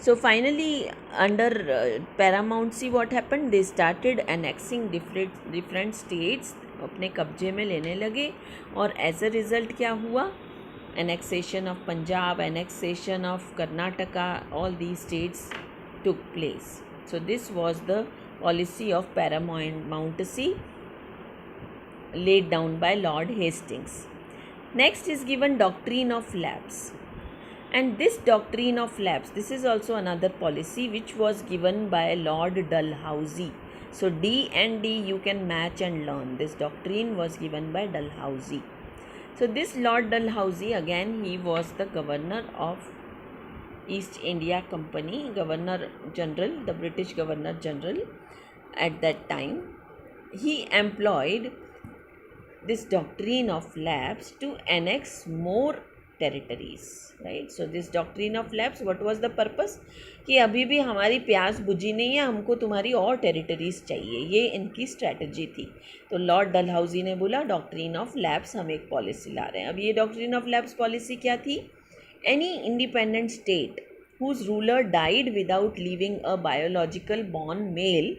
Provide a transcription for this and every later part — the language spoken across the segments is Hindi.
So finally, under Paramount C, what happened? They started annexing different states, अपने कब्जे में लेने लगे, और एज अ रिज़ल्ट क्या हुआ? Annexation of Punjab, annexation of Karnataka, all these states took place. So this was the policy of paramountcy laid down by Lord Hastings. Next is given doctrine of lapse. And this doctrine of lapse, this is also another policy which was given by Lord Dalhousie. So D and D you can match and learn. This doctrine was given by Dalhousie. So this Lord Dalhousie, again he was the governor of East India Company, Governor General, the British Governor General at that time. He employed this doctrine of lapse to annex more territories, right? So this doctrine of lapse, what was the purpose? कि अभी भी हमारी प्यास बुझी नहीं है, हमको तुम्हारी और टेरिटरीज चाहिए, ये इनकी स्ट्रैटेजी थी. तो लॉर्ड डलहाउजी ने बोला डॉक्ट्रिन ऑफ लैप्स हम एक पॉलिसी ला रहे हैं. अब ये डॉक्ट्रिन ऑफ लैप्स पॉलिसी क्या थी? Any independent state whose ruler died without leaving a biological born male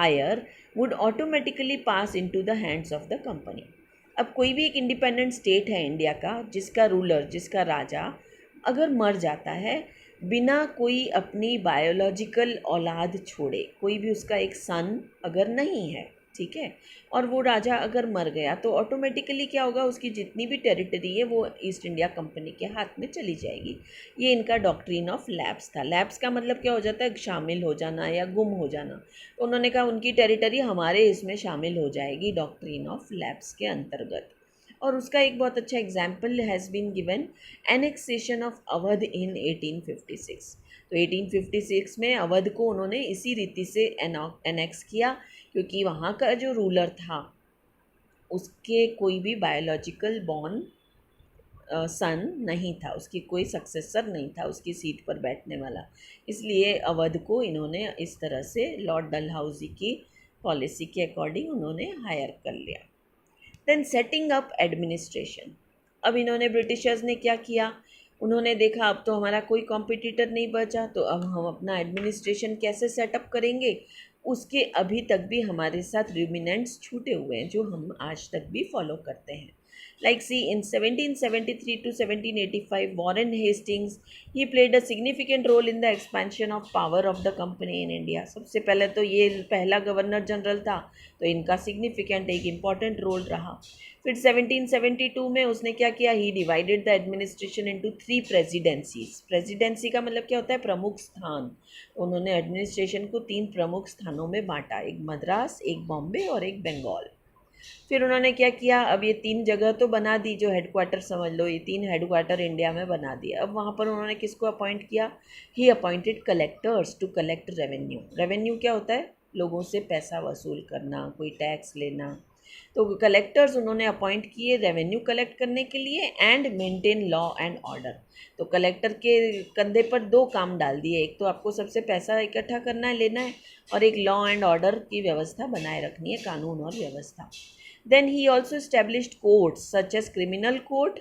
heir would automatically pass into the hands of the company. अब कोई भी एक इंडिपेंडेंट स्टेट है इंडिया का जिसका रूलर, जिसका राजा अगर मर जाता है बिना कोई अपनी बायोलॉजिकल औलाद छोड़े, कोई भी उसका एक सन अगर नहीं है, ठीक है, और वो राजा अगर मर गया तो ऑटोमेटिकली क्या होगा, उसकी जितनी भी टेरिटरी है वो ईस्ट इंडिया कंपनी के हाथ में चली जाएगी. ये इनका डॉक्ट्रिन ऑफ लैप्स था. लैप्स का मतलब क्या हो जाता है? शामिल हो जाना या गुम हो जाना. तो उन्होंने कहा उनकी टेरिटरी हमारे इसमें शामिल हो जाएगी डॉक्ट्रिन ऑफ लैप्स के अंतर्गत. और उसका एक बहुत अच्छा example has been given, annexation of Awadh in 1856. तो 1856 में अवध को उन्होंने इसी रीति से एनेक्स किया क्योंकि वहाँ का जो रूलर था उसके कोई भी बायोलॉजिकल बॉर्न सन नहीं था, उसकी कोई सक्सेसर नहीं था उसकी सीट पर बैठने वाला. इसलिए अवध को इन्होंने इस तरह से लॉर्ड डलहाउजी की पॉलिसी के अकॉर्डिंग उन्होंने हायर कर लिया. Then setting up administration. अब इन्होंने ब्रिटिशर्स ने क्या किया? उन्होंने देखा अब तो हमारा कोई कॉम्पिटिटर नहीं बचा, तो अब हम अपना एडमिनिस्ट्रेशन कैसे सेटअप करेंगे? उसके अभी तक भी हमारे साथ रिमिनेंट्स छूटे हुए हैं जो हम आज तक भी फॉलो करते हैं. Like see, in 1773 to 1785, Warren Hastings, he played a significant role in the expansion of power of the company in India. सबसे पहले तो ये पहला गवर्नर जनरल था, तो इनका सिग्निफिकेंट एक इम्पॉर्टेंट रोल रहा. फिर 1772 में उसने क्या किया? He divided the administration into 3 presidencies. Presidency का मतलब क्या होता है? प्रमुख स्थान. उन्होंने एडमिनिस्ट्रेशन को 3 प्रमुख स्थानों में बांटा, एक मद्रास, एक बॉम्बे और एक बंगाल. फिर उन्होंने क्या किया? अब ये 3 जगह तो बना दी, जो हेडक्वार्टर समझ लो, ये 3 हेडक्वार्टर इंडिया में बना दिया. अब वहाँ पर उन्होंने किसको अपॉइंट किया? He appointed collectors to collect revenue. Revenue क्या होता है? लोगों से पैसा वसूल करना, कोई टैक्स लेना. तो कलेक्टर्स उन्होंने अपॉइंट किए रेवेन्यू कलेक्ट करने के लिए and maintain law and order. तो कलेक्टर के कंधे पर 2 काम डाल दिए, एक तो आपको सबसे पैसा इकट्ठा करना है, लेना है, और एक लॉ एंड ऑर्डर की व्यवस्था बनाए रखनी है, कानून और व्यवस्था. Then he also established courts such as criminal court,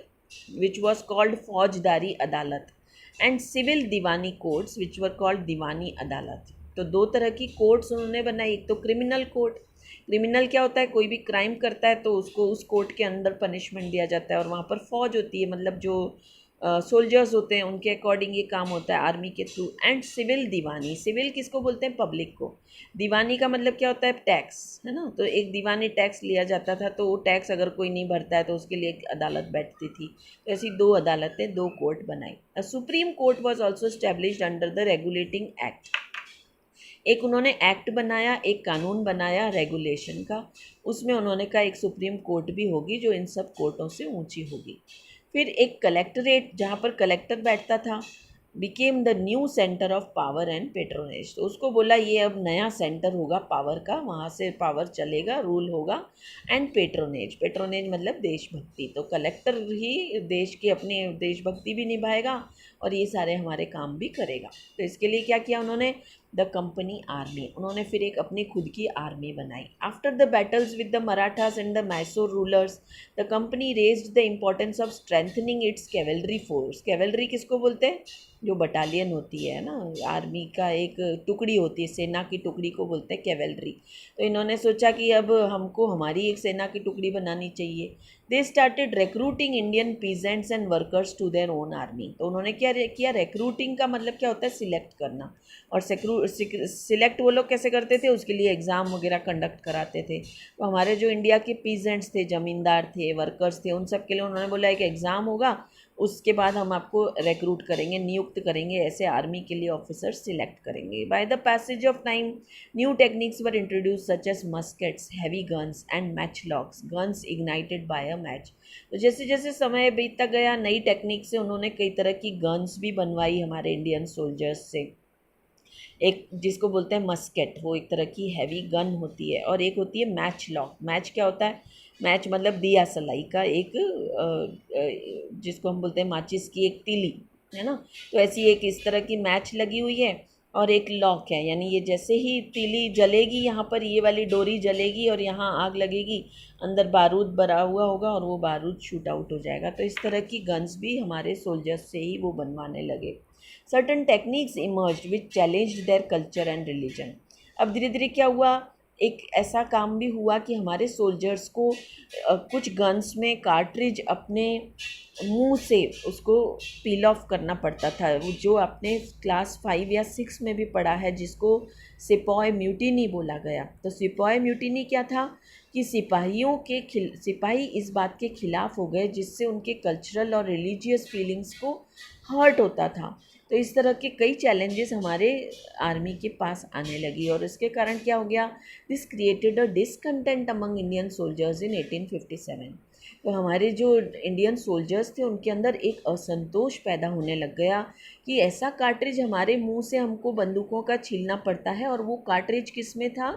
which was called फौजदारी अदालत, and civil Deewani courts which were called दीवानी अदालत. तो 2 तरह की कोर्ट्स उन्होंने बनाई. एक तो क्रिमिनल कोर्ट. क्रिमिनल क्या होता है? कोई भी क्राइम करता है तो उसको उस कोर्ट के अंदर पनिशमेंट दिया जाता है, और वहाँ पर फौज होती है, मतलब जो सोल्जर्स होते हैं उनके अकॉर्डिंग ये काम होता है आर्मी के थ्रू. And civil diwani. सिविल किसको बोलते हैं? पब्लिक को. दीवानी का मतलब क्या होता है? टैक्स, है ना. तो एक दीवानी टैक्स लिया जाता था, तो वो टैक्स अगर कोई नहीं भरता है तो उसके लिए एक अदालत बैठती थी. तो ऐसी 2 अदालतें, 2 कोर्ट बनाई. अ supreme court was also established under the regulating act. एक उन्होंने एक्ट बनाया, एक कानून बनाया रेगुलेशन का. उसमें उन्होंने कहा एक सुप्रीम कोर्ट भी होगी जो इन सब कोर्टों से ऊंची होगी. फिर एक कलेक्टरेट जहाँ पर कलेक्टर बैठता था, became the new centre of power and patronage. तो उसको बोला ये अब नया सेंटर होगा पावर का, वहाँ से पावर चलेगा, रूल होगा. And patronage. पेट्रोनेज मतलब देशभक्ति. तो कलेक्टर ही देश की अपनी देशभक्ति भी निभाएगा और ये सारे हमारे काम भी करेगा. तो इसके लिए क्या किया उन्होंने? द कंपनी आर्मी, उन्होंने फिर एक अपनी खुद की आर्मी बनाई। After the battles with the Marathas and the Mysore rulers, the company raised the importance of strengthening it's cavalry force. Cavalry किसको बोलते हैं? जो बटालियन होती है ना, आर्मी का एक टुकड़ी होती है, सेना की टुकड़ी को बोलते हैं कैवलरी। तो इन्होंने सोचा कि अब हमको हमारी एक सेना की टुकड़ी बनानी चाहिए। They started recruiting Indian peasants and workers to their own army. तो उन्होंने क्या किया, रिक्रूटिंग का मतलब क्या होता है? सिलेक्ट करना। और सिलेक्ट वो लोग कैसे करते थे? उसके लिए एग्ज़ाम वगैरह कंडक्ट कराते थे। तो हमारे जो इंडिया के पीजेंट्स थे, ज़मींदार थे, वर्कर्स थे, उन सब के लिए उन्होंने बोला एक एग्ज़ाम होगा, उसके बाद हम आपको रिक्रूट करेंगे, नियुक्त करेंगे, ऐसे आर्मी के लिए ऑफिसर्स सिलेक्ट करेंगे। By the passage of time new techniques were introduce such as muskets, heavy guns and match locks, guns ignited by a match. तो जैसे जैसे समय बीतता गया, नई टेक्निक से उन्होंने कई तरह की गन्स भी बनवाई हमारे इंडियन सोल्जर्स से। एक जिसको बोलते हैं मस्केट, वो एक तरह की हैवी गन होती है, और एक होती है मैच लॉक। मैच क्या होता है? मैच मतलब दिया सलाई का एक जिसको हम बोलते हैं माचिस की एक तीली, है ना। तो ऐसी एक इस तरह की मैच लगी हुई है और एक लॉक है, यानी ये जैसे ही तीली जलेगी, यहाँ पर ये वाली डोरी जलेगी और यहाँ आग लगेगी, अंदर बारूद भरा हुआ होगा और वो बारूद शूट आउट हो जाएगा। तो इस तरह की गन्स भी हमारे सोल्जर्स से ही वो बनवाने लगे। Certain techniques emerged which challenged their culture and religion. अब धीरे धीरे क्या हुआ, एक ऐसा काम भी हुआ कि हमारे सोल्जर्स को कुछ गन्स में कार्ट्रिज अपने मुंह से उसको पील ऑफ करना पड़ता था। वो जो आपने क्लास 5 या 6 में भी पढ़ा है, जिसको सिपॉय म्यूटिनी बोला गया। तो सिपॉय म्यूटिनी क्या था कि सिपाही इस बात के खिलाफ हो गए जिससे उनके कल्चरल और रिलीजियस फीलिंग्स को हर्ट होता था। तो इस तरह के कई चैलेंजेस हमारे आर्मी के पास आने लगी और इसके कारण क्या हो गया, this created a discontent among Indian soldiers in 1857। तो हमारे जो इंडियन सोल्जर्स थे उनके अंदर एक असंतोष पैदा होने लग गया कि ऐसा कार्ट्रिज हमारे मुंह से हमको बंदूकों का छीलना पड़ता है, और वो कार्ट्रिज किस में था?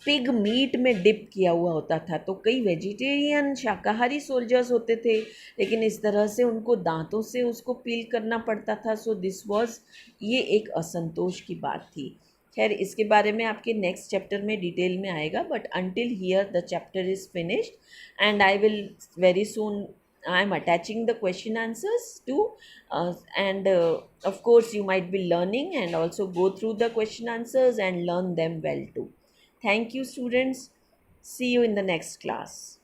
पिग मीट में डिप किया हुआ होता था। तो कई वेजिटेरियन शाकाहारी सोल्जर्स होते थे, लेकिन इस तरह से उनको दांतों से उसको पील करना पड़ता था। सो दिस वाज, ये एक असंतोष की बात थी। खैर, इसके बारे में आपके नेक्स्ट चैप्टर में डिटेल में आएगा, but until here the chapter is finished and I will very soon I am attaching the question answers to and of course you might be learning and also go through the question answers and learn them well too. Thank you students. See you in the next class.